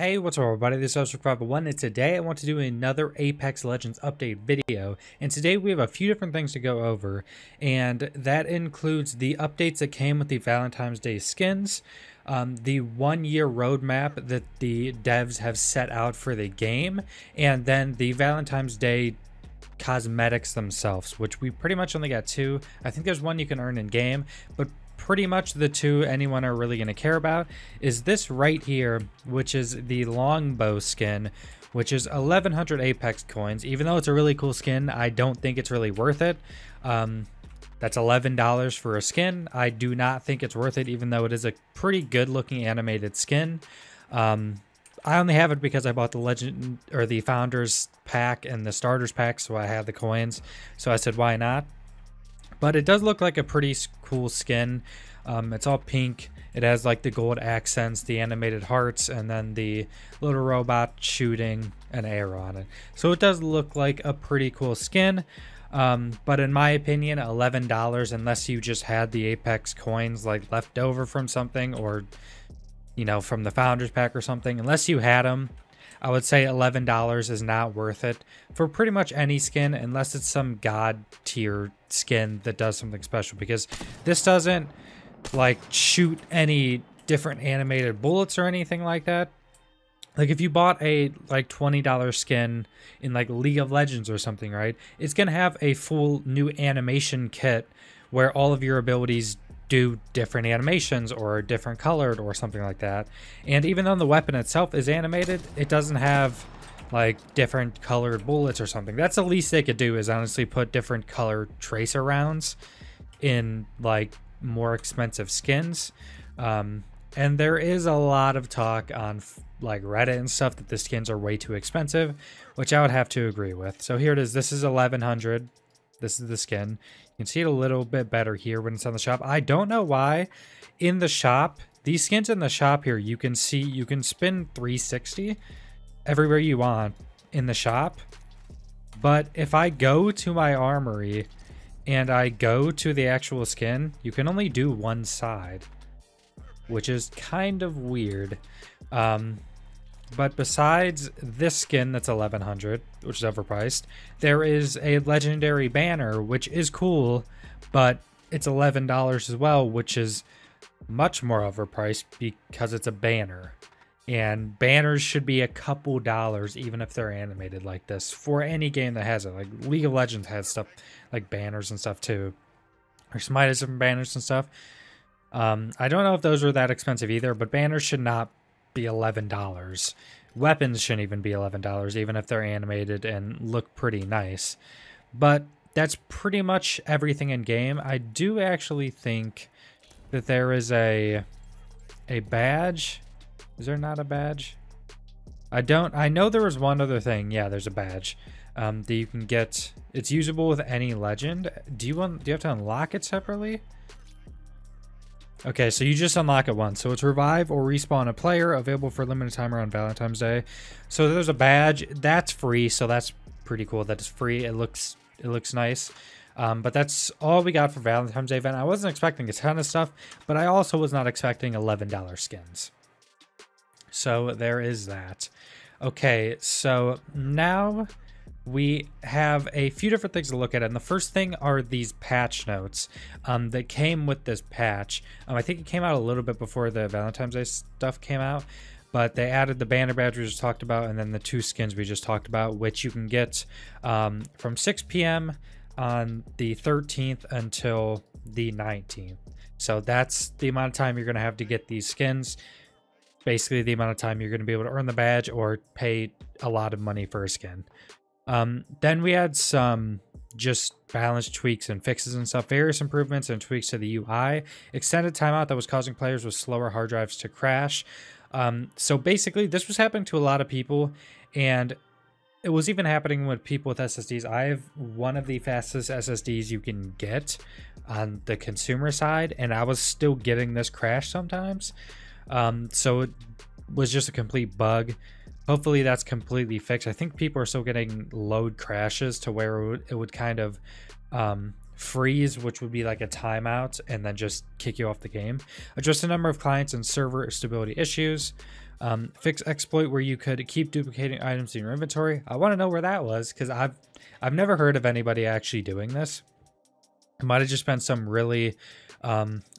Hey, what's up everybody, this is Survival1, and today I want to do another Apex Legends update video. And today we have a few different things to go over, and that includes the updates that came with the Valentine's Day skins, the 1-year roadmap that the devs have set out for the game, and then the Valentine's Day cosmetics themselves, which we pretty much only got two. I think there's one you can earn in game, but pretty much the two anyone are really going to care about is this right here, which is the longbow skin, which is 1100 Apex coins. Even though it's a really cool skin, I don't think it's really worth it. That's $11 for a skin. I do not think it's worth it, even though it is a pretty good looking animated skin. I only have it because I bought the legend or the founders pack and the starters pack, so I have the coins, so I said why not. But it does look like a pretty cool skin. It's all pink. It has like the gold accents, the animated hearts, and then the little robot shooting an arrow on it. So it does look like a pretty cool skin. But in my opinion, $11, unless you just had the Apex coins like left over from something, or you know, from the founders pack or something, unless you had them, I would say $11 is not worth it for pretty much any skin, unless it's some god tier skin that does something special, because this doesn't like shoot any different animated bullets or anything like that. Like if you bought a like $20 skin in like League of Legends or something, right, it's gonna have a full new animation kit where all of your abilities do different animations or different colored or something like that. And even though the weapon itself is animated, it doesn't have like different colored bullets or something. That's the least they could do, is honestly put different colored tracer rounds in like more expensive skins. And there is a lot of talk on like Reddit and stuff that the skins are way too expensive, which I would have to agree with. So here it is. This is 1100. This is the skin. You can see it a little bit better here when it's on the shop. I don't know why in the shop, these skins in the shop here, you can see you can spin 360 everywhere you want in the shop. But if I go to my armory and I go to the actual skin, you can only do one side, which is kind of weird. But besides this skin that's 1100, which is overpriced, there is a legendary banner, which is cool, but it's $11 as well, which is much more overpriced because it's a banner. And banners should be a couple dollars, even if they're animated like this, for any game that has it. Like League of Legends has stuff like banners and stuff too. Or Smite has different banners and stuff. I don't know if those are that expensive either, but banners should not be $11. Weapons shouldn't even be $11, even if they're animated and look pretty nice. But that's pretty much everything in game. I do actually think that there is a badge. Is there not a badge? I know there was one other thing. Yeah, there's a badge that you can get. It's usable with any legend. Do you have to unlock it separately? Okay, so you just unlock it once. So it's revive or respawn a player, available for a limited time around Valentine's Day. So there's a badge that's free, so that's pretty cool that it's free. It looks nice. But that's all we got for Valentine's Day event. I wasn't expecting a ton of stuff, but I also was not expecting $11 skins. So there is that. Okay, so now we have a few different things to look at, and the first thing are these patch notes that came with this patch. I think it came out a little bit before the Valentine's Day stuff came out, but they added the banner badge we just talked about, and then the two skins we just talked about, which you can get from 6 p.m. on the 13th until the 19th. So that's the amount of time you're going to have to get these skins. Basically the amount of time you're going to be able to earn the badge or pay a lot of money for a skin. Then we had some just balance tweaks and fixes and stuff, various improvements and tweaks to the UI, extended timeout that was causing players with slower hard drives to crash. So basically this was happening to a lot of people, and it was even happening with people with SSDs. I have one of the fastest SSDs you can get on the consumer side, and I was still getting this crash sometimes. So it was just a complete bug. Hopefully that's completely fixed. I think people are still getting load crashes to where it would kind of freeze, which would be like a timeout, and then just kick you off the game. Address the number of clients and server stability issues. Fix exploit where you could keep duplicating items in your inventory. I want to know where that was, because I've never heard of anybody actually doing this. It might have just been some really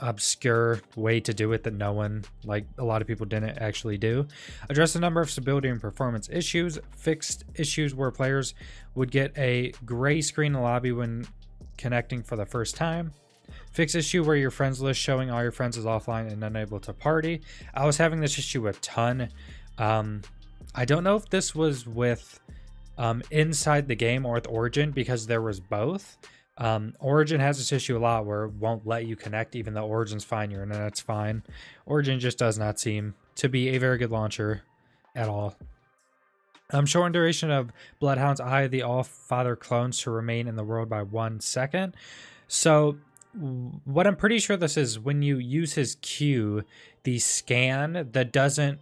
obscure way to do it that no one, like a lot of people, didn't actually do. Address a number of stability and performance issues. Fixed issues where players would get a gray screen in the lobby when connecting for the first time. Fix issue where your friends list showing all your friends is offline and unable to party. I was having this issue a ton. I don't know if this was with inside the game or with Origin, because there was both. Origin has this issue a lot where it won't let you connect even though Origin's fine, your internet's fine. Origin just does not seem to be a very good launcher at all. Shortened duration of Bloodhound's Eye, the All-Father clones to remain in the world by 1 second. So what I'm pretty sure this is, when you use his Q, the scan that doesn't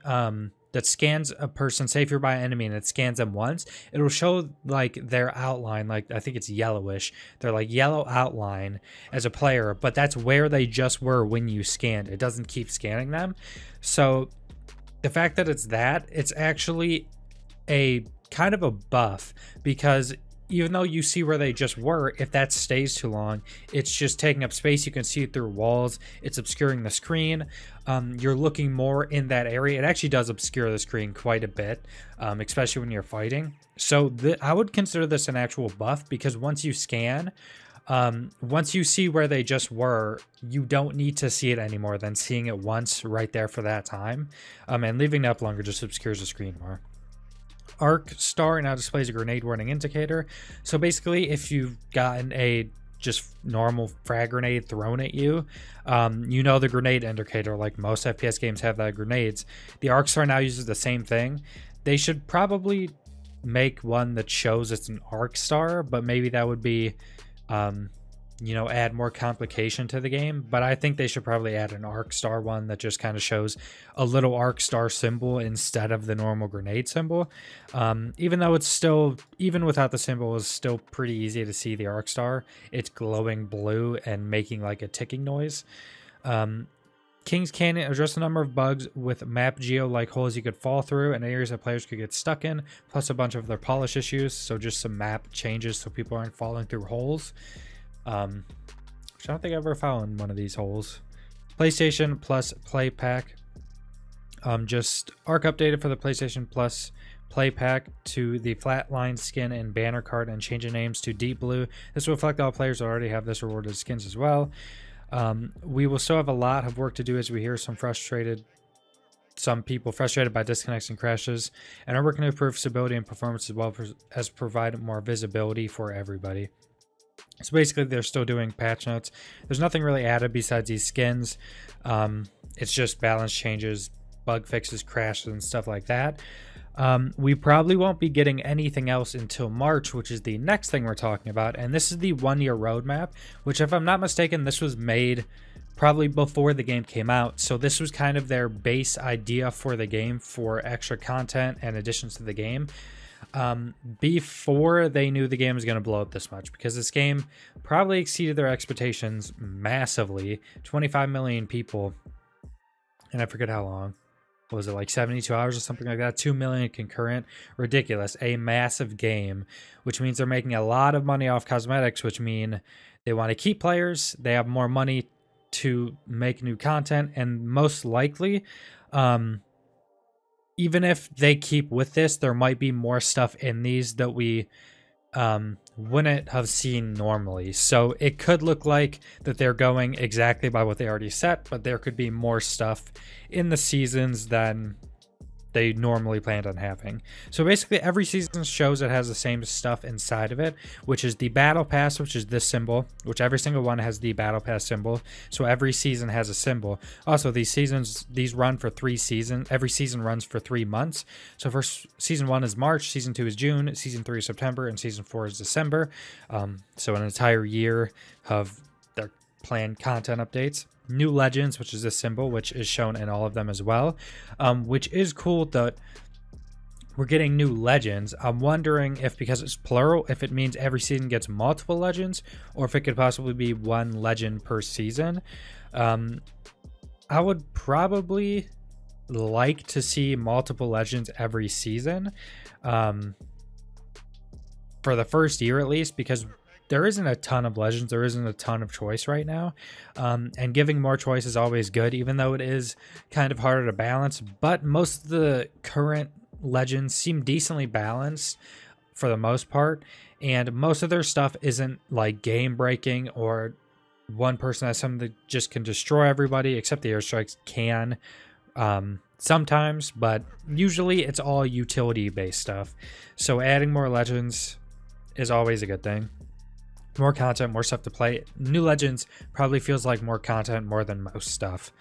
that scans a person, say if you're by an enemy and it scans them once, it'll show like their outline, like I think it's yellowish. They're like yellow outline as a player, but that's where they just were when you scanned. It doesn't keep scanning them. So the fact that it's actually a kind of a buff, because even though you see where they just were, if that stays too long, it's just taking up space. You can see it through walls. It's obscuring the screen. You're looking more in that area. It actually does obscure the screen quite a bit, especially when you're fighting. So I would consider this an actual buff, because once you scan, once you see where they just were, you don't need to see it any more than seeing it once right there for that time. And leaving it up longer just obscures the screen more. Arc Star now displays a grenade warning indicator. So basically, if you've gotten a just normal frag grenade thrown at you, you know the grenade indicator, like most FPS games have that grenades. The Arc Star now uses the same thing. They should probably make one that shows it's an Arc Star, but maybe that would be you know, add more complication to the game. But I think they should probably add an Arc Star one that just kind of shows a little Arc Star symbol instead of the normal grenade symbol. Even though it's still, even without the symbol, it's still pretty easy to see the Arc Star. It's glowing blue and making like a ticking noise. King's Canyon addressed a number of bugs with map geo, like holes you could fall through and areas that players could get stuck in, plus a bunch of their polish issues. So just some map changes so people aren't falling through holes. Which I don't think I've ever found one of these holes. PlayStation Plus Play Pack. Just Arc updated for the PlayStation Plus Play Pack to the flatline skin and banner card, and changing names to Deep Blue. This will reflect all players who already have this rewarded skins as well. We will still have a lot of work to do as we hear some people frustrated by disconnects and crashes, and are working to improve stability and performance as well as provide more visibility for everybody. So basically, they're still doing patch notes. There's nothing really added besides these skins. It's just balance changes, bug fixes, crashes, and stuff like that. We probably won't be getting anything else until March, which is the next thing we're talking about. And this is the 1-year roadmap, which, if I'm not mistaken, this was made probably before the game came out. So this was kind of their base idea for the game, for extra content and additions to the game. Before they knew the game was going to blow up this much, because this game probably exceeded their expectations massively. 25 million people, and I forget how long. What was it, like 72 hours or something like that? 2 million concurrent. Ridiculous. A massive game, which means they're making a lot of money off cosmetics, which mean they want to keep players. They have more money to make new content, and most likely, even if they keep with this, there might be more stuff in these that we wouldn't have seen normally. So it could look like that they're going exactly by what they already set, but there could be more stuff in the seasons than they normally planned on having. So basically, every season shows it has the same stuff inside of it, which is the battle pass, which is this symbol, which every single one has the battle pass symbol. So every season has a symbol. Also, these run for 3 seasons. Every season runs for 3 months. So first, season 1 is March, season 2 is June, season 3 is September, and season 4 is December. So an entire year of their planned content updates. New Legends, which is this symbol, which is shown in all of them as well, which is cool that we're getting new legends. I'm wondering if, because it's plural, if it means every season gets multiple legends, or if it could possibly be 1 legend per season. I would probably like to see multiple legends every season, for the first year at least, because there isn't a ton of legends, there isn't a ton of choice right now, and giving more choice is always good, even though it is kind of harder to balance. But most of the current legends seem decently balanced for the most part, and most of their stuff isn't like game breaking or one person has something that just can destroy everybody, except the airstrikes can sometimes, but usually it's all utility based stuff. So adding more legends is always a good thing. More content, more stuff to play. New legends probably feels like more content more than most stuff.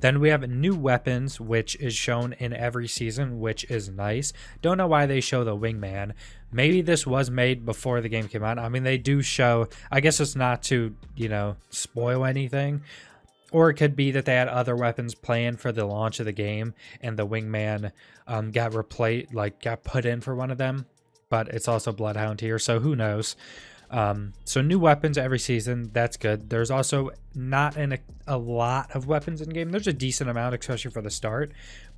Then we have new weapons, which is shown in every season, which is nice. Don't know why they show the wingman. Maybe this was made before the game came out. I mean, they do show, I guess it's not to, you know, spoil anything. Or it could be that they had other weapons planned for the launch of the game and the wingman got replaced, like got put in for one of them. But it's also Bloodhound here, so who knows. So new weapons every season, that's good. There's also not a lot of weapons in game. There's a decent amount, especially for the start,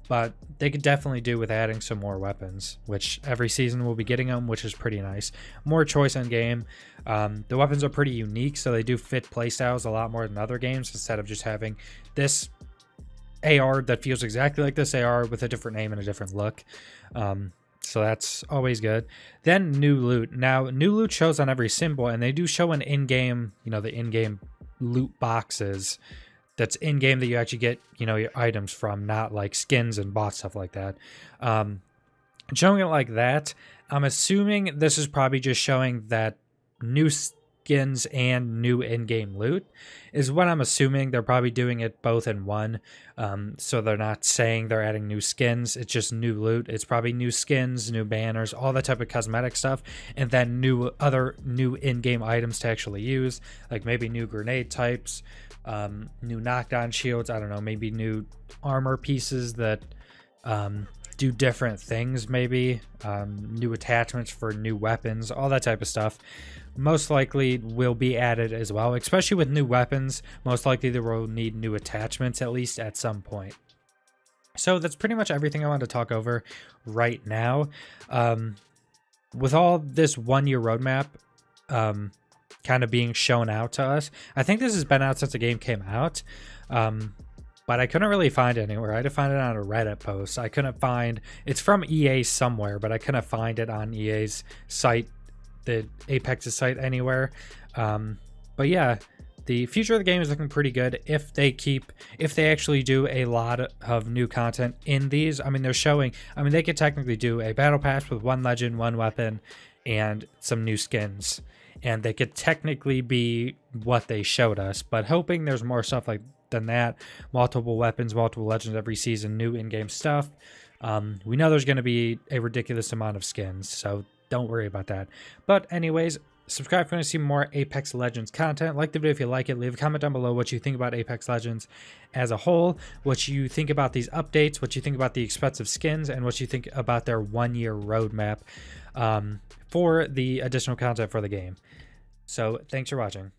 but they could definitely do with adding some more weapons, which every season we'll be getting them, which is pretty nice. More choice in game. The weapons are pretty unique, so they do fit playstyles a lot more than other games, instead of just having this AR that feels exactly like this AR with a different name and a different look. So that's always good. Then new loot. Now, new loot shows on every symbol, and they do show an in-game, you know, the in-game loot boxes that's in-game that you actually get, you know, your items from, not like skins and bot stuff like that. Showing it like that, I'm assuming this is probably just showing that new skins and new in-game loot is what I'm assuming. They're probably doing it both in one, so they're not saying they're adding new skins, it's just new loot. It's probably new skins, new banners, all that type of cosmetic stuff, and then new in-game items to actually use, like maybe new grenade types, new knockdown shields, I don't know, maybe new armor pieces that do different things, maybe new attachments for new weapons, all that type of stuff most likely will be added as well. Especially with new weapons, most likely they will need new attachments at least at some point. So that's pretty much everything I want to talk over right now. With all this 1 year roadmap kind of being shown out to us, I think this has been out since the game came out, but I couldn't really find it anywhere. I had to find it on a Reddit post. I couldn't find, it's from EA somewhere, but I couldn't find it on EA's site, the Apex's site, anywhere. But yeah, the future of the game is looking pretty good if they actually do a lot of new content in these. I mean, they're showing, I mean, they could technically do a battle pass with one legend, one weapon, and some new skins, and they could technically be what they showed us, but hoping there's more stuff like than that. Multiple weapons, multiple legends every season, new in-game stuff. We know there's going to be a ridiculous amount of skins, so don't worry about that. But anyways, subscribe if you want to see more Apex Legends content. Like the video if you like it. Leave a comment down below what you think about Apex Legends as a whole, what you think about these updates, what you think about the expensive skins, and what you think about their 1 year roadmap for the additional content for the game. So thanks for watching.